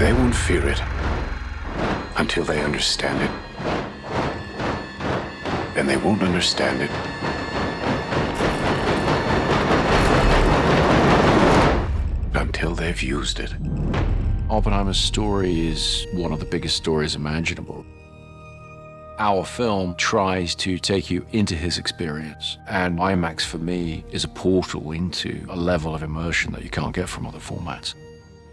They won't fear it until they understand it. And they won't understand it until they've used it. Oppenheimer's story is one of the biggest stories imaginable. Our film tries to take you into his experience, and IMAX for me is a portal into a level of immersion that you can't get from other formats.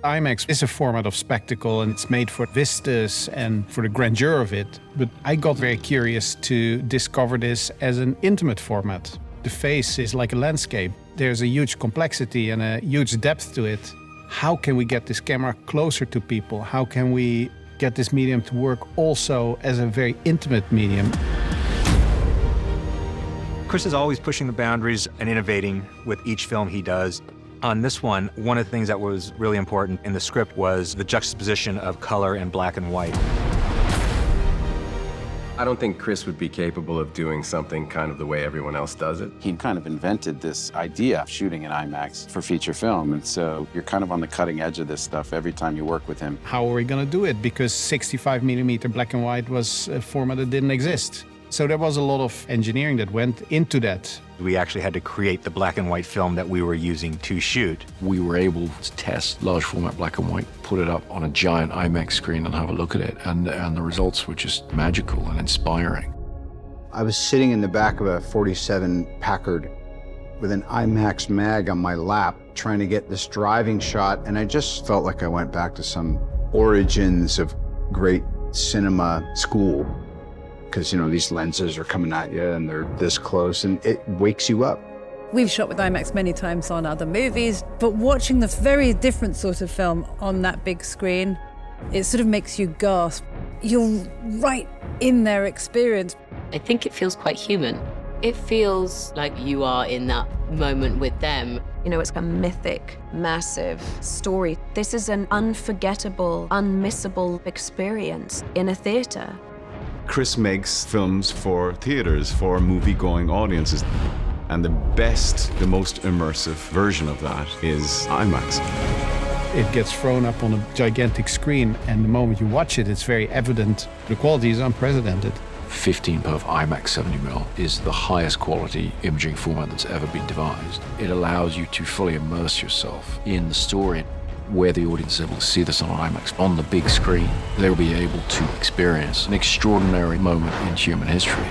IMAX is a format of spectacle, and it's made for vistas and for the grandeur of it. But I got very curious to discover this as an intimate format. The face is like a landscape. There's a huge complexity and a huge depth to it. How can we get this camera closer to people? How can we get this medium to work also as a very intimate medium? Chris is always pushing the boundaries and innovating with each film he does. On this one of the things that was really important in the script was the juxtaposition of color and black and white. I don't think Chris would be capable of doing something kind of the way everyone else does it. He kind of invented this idea of shooting in IMAX for feature film, and so you're kind of on the cutting edge of this stuff every time you work with him. How are we going to do it? Because 65mm black and white was a format that didn't exist. So there was a lot of engineering that went into that. We actually had to create the black and white film that we were using to shoot. We were able to test large format black and white, put it up on a giant IMAX screen and have a look at it, and the results were just magical and inspiring. I was sitting in the back of a 47 Packard with an IMAX mag on my lap, trying to get this driving shot, and I just felt like I went back to some origins of great cinema school. Because, you know, these lenses are coming at you and they're this close, and it wakes you up. We've shot with IMAX many times on other movies, but watching this very different sort of film on that big screen, it sort of makes you gasp. You're right in their experience. I think it feels quite human. It feels like you are in that moment with them. You know, it's a mythic, massive story. This is an unforgettable, unmissable experience in a theater. Chris makes films for theaters, for movie-going audiences. And the best, the most immersive version of that is IMAX. It gets thrown up on a gigantic screen, and the moment you watch it, it's very evident. The quality is unprecedented. 15% IMAX 70mm is the highest quality imaging format that's ever been devised. It allows you to fully immerse yourself in the story. Where the audience is able to see this on IMAX on the big screen, they'll be able to experience an extraordinary moment in human history.